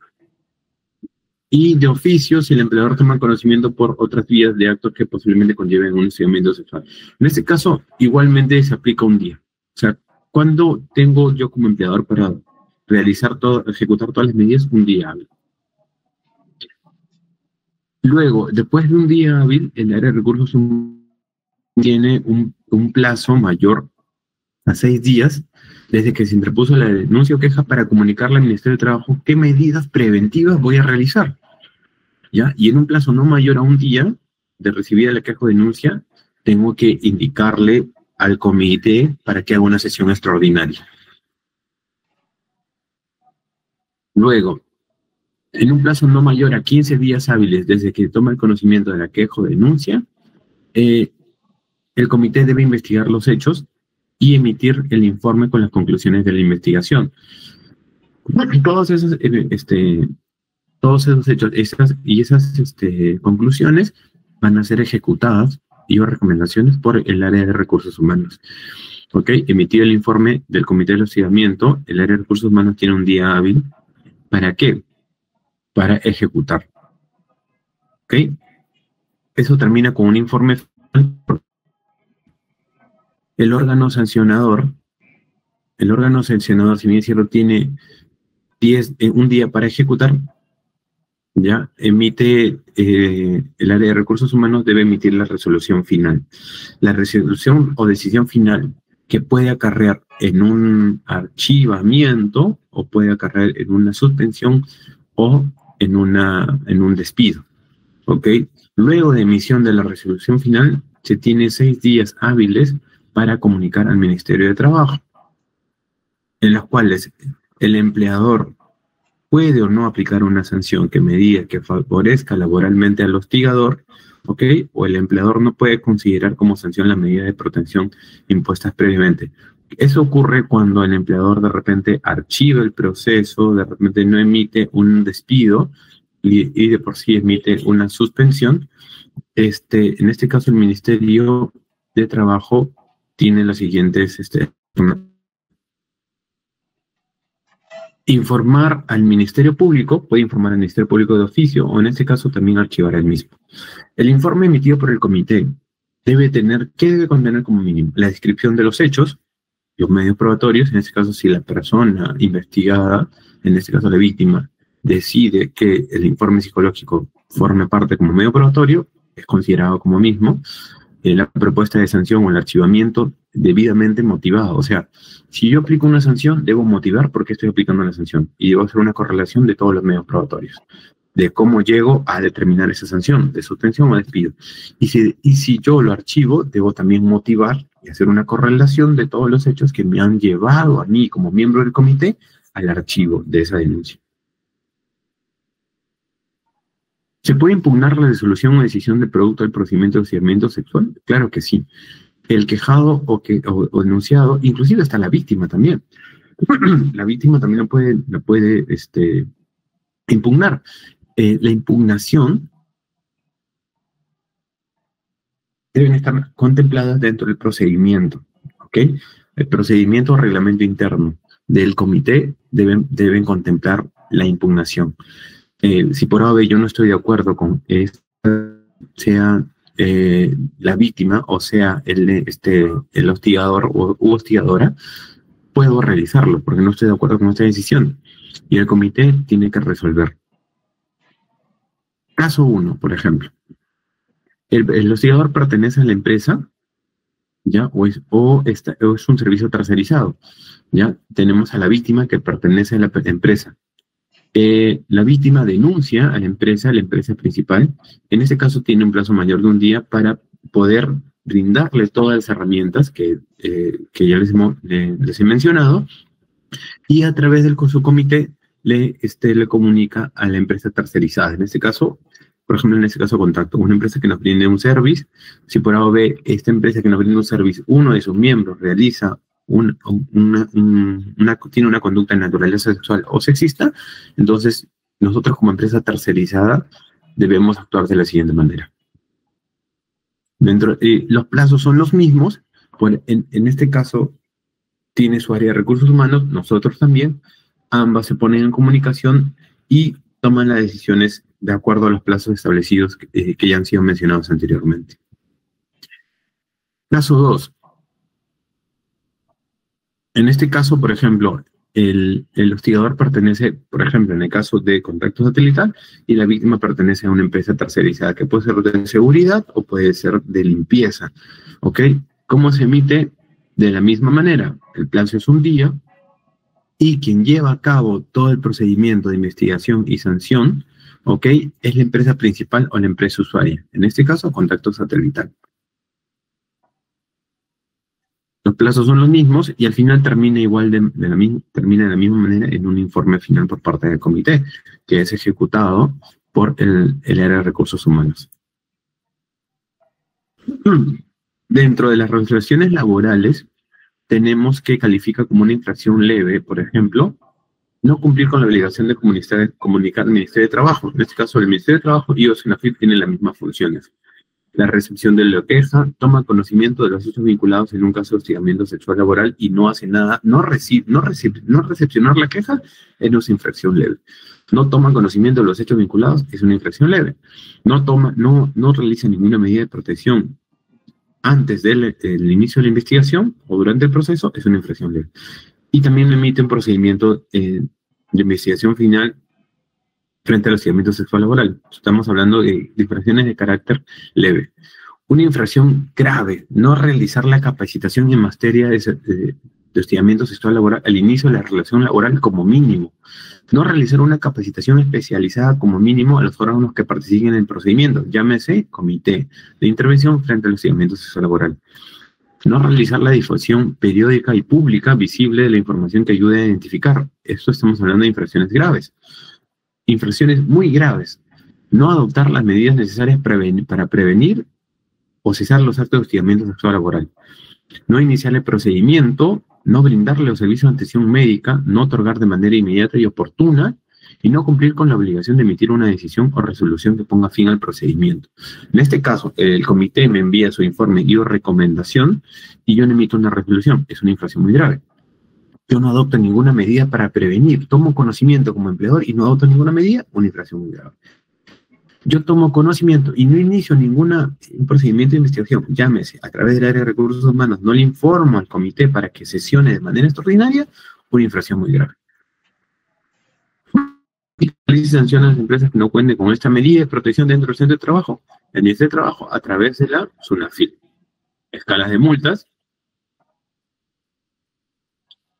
Speaker 1: Y de oficio, si el empleador toma conocimiento por otras vías de actos que posiblemente conlleven un hostigamiento sexual. En este caso, igualmente se aplica un día. O sea, ¿cuándo tengo yo como empleador para ejecutar todas las medidas? Un día hábil. Luego, después de un día hábil, el área de recursos humanos tiene un plazo mayor a 6 días desde que se interpuso la denuncia o queja para comunicarle al Ministerio de Trabajo qué medidas preventivas voy a realizar. ¿Ya? Y en un plazo no mayor a un día de recibida la queja o denuncia, tengo que indicarle al comité para que haga una sesión extraordinaria. Luego, en un plazo no mayor a 15 días hábiles desde que toma el conocimiento de la queja o denuncia, el comité debe investigar los hechos y emitir el informe con las conclusiones de la investigación. Todos esos hechos esas conclusiones van a ser ejecutadas y o recomendaciones por el área de recursos humanos. ¿Ok? Emitido el informe del comité de hostigamiento, el área de recursos humanos tiene un día hábil. ¿Para qué? Para ejecutar. ¿Ok? Eso termina con un informe. El órgano sancionador, si bien es cierto, tiene un día para ejecutar, ya emite, el área de recursos humanos debe emitir la resolución final. La resolución o decisión final que puede acarrear en un archivamiento o puede acarrear en una suspensión o en un despido. ¿Ok? Luego de emisión de la resolución final, se tiene 6 días hábiles para comunicar al Ministerio de Trabajo, en los cuales el empleador puede o no aplicar una sanción que me diga que favorezca laboralmente al hostigador, ¿ok? O el empleador no puede considerar como sanción la medida de protección impuestas previamente. Eso ocurre cuando el empleador de repente archiva el proceso, de repente no emite un despido y de por sí emite una suspensión. En este caso, el Ministerio de Trabajo tiene las siguientes informar al Ministerio Público, puede informar al Ministerio Público de oficio o en este caso también archivar el mismo. El informe emitido por el comité ¿qué debe contener como mínimo? La descripción de los hechos, los medios probatorios, en este caso si la persona investigada, en este caso la víctima, decide que el informe psicológico forme parte como medio probatorio, es considerado como mismo. La propuesta de sanción o el archivamiento debidamente motivado. O sea, si yo aplico una sanción, debo motivar por qué estoy aplicando la sanción y debo hacer una correlación de todos los medios probatorios, de cómo llego a determinar esa sanción, de suspensión o despido. Y si yo lo archivo, debo también motivar y hacer una correlación de todos los hechos que me han llevado a mí como miembro del comité al archivo de esa denuncia. ¿Se puede impugnar la resolución o decisión de producto del procedimiento de hostigamiento sexual? Claro que sí. El quejado o denunciado, inclusive hasta la víctima también. La víctima también lo puede impugnar. La impugnación deben estar contempladas dentro del procedimiento. ¿Ok? El procedimiento o reglamento interno del comité deben contemplar la impugnación. Si por A o B yo no estoy de acuerdo con esta, sea la víctima o sea el hostigador u hostigadora, puedo realizarlo porque no estoy de acuerdo con esta decisión. Y el comité tiene que resolver. Caso 1, por ejemplo. El hostigador pertenece a la empresa, ¿ya? O es un servicio tercerizado, ¿ya? Tenemos a la víctima que pertenece a la empresa. La víctima denuncia a la empresa principal. En este caso tiene un plazo mayor de un día para poder brindarle todas las herramientas que ya les he mencionado, y a través del su comité le comunica a la empresa tercerizada. En este caso, por ejemplo, en este caso contacto una empresa que nos brinde un service. Si por A o B, esta empresa que nos brinda un service, uno de sus miembros realiza tiene una conducta de naturaleza sexual o sexista, entonces nosotros como empresa tercerizada debemos actuar de la siguiente manera. Los plazos son los mismos. En este caso tiene su área de recursos humanos, nosotros también. Ambas se ponen en comunicación y toman las decisiones de acuerdo a los plazos establecidos que ya han sido mencionados anteriormente. Caso 2. En este caso, por ejemplo, el hostigador pertenece, por ejemplo, en el caso de contacto satelital, y la víctima pertenece a una empresa tercerizada, que puede ser de seguridad o puede ser de limpieza. ¿Ok? ¿Cómo se emite? De la misma manera. El plazo es un día, y quien lleva a cabo todo el procedimiento de investigación y sanción, ¿ok?, es la empresa principal o la empresa usuaria. En este caso, contacto satelital. Los plazos son los mismos y al final termina termina de la misma manera en un informe final por parte del comité, que es ejecutado por el área de recursos humanos. Dentro de las resoluciones laborales, tenemos que califica como una infracción leve, por ejemplo, no cumplir con la obligación de comunicar al Ministerio de Trabajo. En este caso, el Ministerio de Trabajo y OSINAFIP tienen las mismas funciones. La recepción de la queja, toma conocimiento de los hechos vinculados en un caso de hostigamiento sexual laboral y no hace nada, no recepcionar la queja es una infracción leve. No toma conocimiento de los hechos vinculados es una infracción leve. No realiza ninguna medida de protección antes del inicio de la investigación o durante el proceso es una infracción leve. Y también emite un procedimiento de investigación final frente al hostigamiento sexual laboral. Estamos hablando de infracciones de carácter leve. Una infracción grave, no realizar la capacitación en materia de hostigamiento sexual laboral al inicio de la relación laboral como mínimo. No realizar una capacitación especializada como mínimo a los órganos que participen en el procedimiento, llámese comité de intervención frente al hostigamiento sexual laboral. No realizar la difusión periódica y pública visible de la información que ayude a identificar. Esto estamos hablando de infracciones graves. Infracciones muy graves. No adoptar las medidas necesarias para prevenir o cesar los actos de hostigamiento sexual laboral. No iniciar el procedimiento, no brindarle los servicios de atención médica, no otorgar de manera inmediata y oportuna, y no cumplir con la obligación de emitir una decisión o resolución que ponga fin al procedimiento. En este caso, el comité me envía su informe y o recomendación, y yo no emito una resolución. Es una infracción muy grave. Yo no adopto ninguna medida para prevenir. Tomo conocimiento como empleador y no adopto ninguna medida, una infracción muy grave. Yo tomo conocimiento y no inicio ningún procedimiento de investigación, llámese a través del área de recursos humanos, no le informo al comité para que sesione de manera extraordinaria, una infracción muy grave. Y sanciona a las empresas que no cuenten con esta medida de protección dentro del centro de trabajo. El Ministerio de Trabajo, a través de la SUNAFIL. Escalas de multas.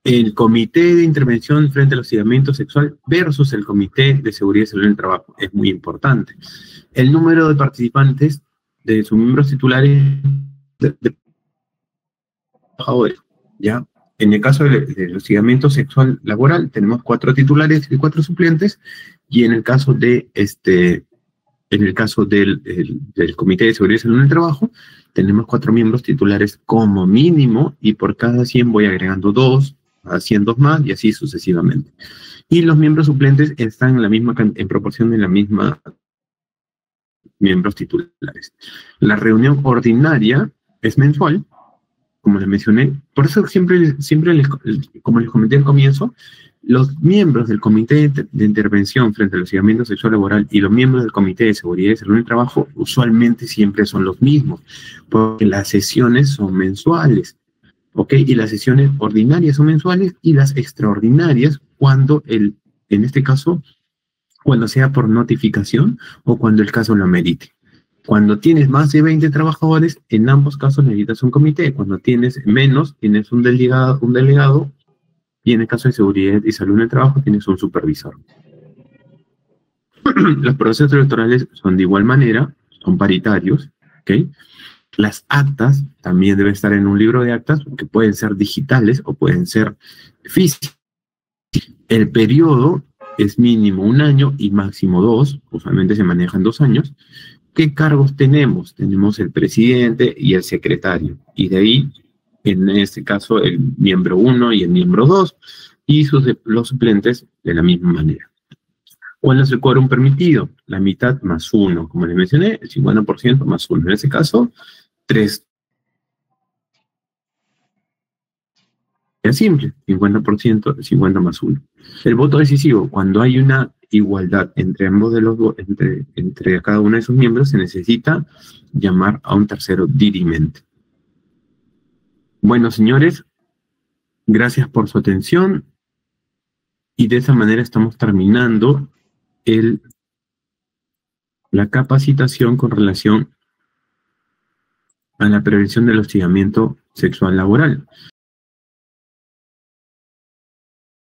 Speaker 1: El Comité de Intervención frente al Hostigamiento Sexual versus el Comité de Seguridad y Salud en el Trabajo. Es muy importante. El número de participantes, de sus miembros titulares de trabajadores, ¿ya? En el caso del hostigamiento sexual laboral, tenemos 4 titulares y 4 suplentes, y en el caso del Comité de Seguridad y Salud en el Trabajo, tenemos 4 miembros titulares como mínimo, y por cada 100 voy agregando 2, a 100 2 más, y así sucesivamente. Y los miembros suplentes están en proporción de la misma miembros titulares. La reunión ordinaria es mensual, como les mencioné. Por eso siempre como les comenté al comienzo, Los miembros del Comité de Intervención frente al hostigamiento sexual laboral y los miembros del Comité de Seguridad y Salud en el Trabajo usualmente siempre son los mismos, porque las sesiones son mensuales, ¿ok? Y las sesiones ordinarias son mensuales y las extraordinarias cuando en este caso, cuando sea por notificación o cuando el caso lo amerite. Cuando tienes más de 20 trabajadores, en ambos casos necesitas un comité. Cuando tienes menos, tienes un delegado y en el caso de seguridad y salud en el trabajo tienes un supervisor. Los procesos electorales son de igual manera, son paritarios, ¿ok? Las actas también deben estar en un libro de actas, que pueden ser digitales o pueden ser físicas. El periodo es mínimo 1 año y máximo 2, usualmente se manejan 2 años. ¿Qué cargos tenemos? Tenemos el presidente y el secretario, y de ahí, en este caso, el miembro 1 y el miembro 2, y los suplentes de la misma manera. ¿Cuál es el quórum permitido? La mitad más 1, como les mencioné, el 50% más 1. En ese caso, 3. Es simple, 50%, 50 más 1. El voto decisivo, cuando hay una igualdad entre ambos de los entre cada uno de sus miembros, se necesita llamar a un tercero dirimente. Bueno, señores, gracias por su atención y de esa manera estamos terminando la capacitación con relación a la prevención del hostigamiento sexual laboral.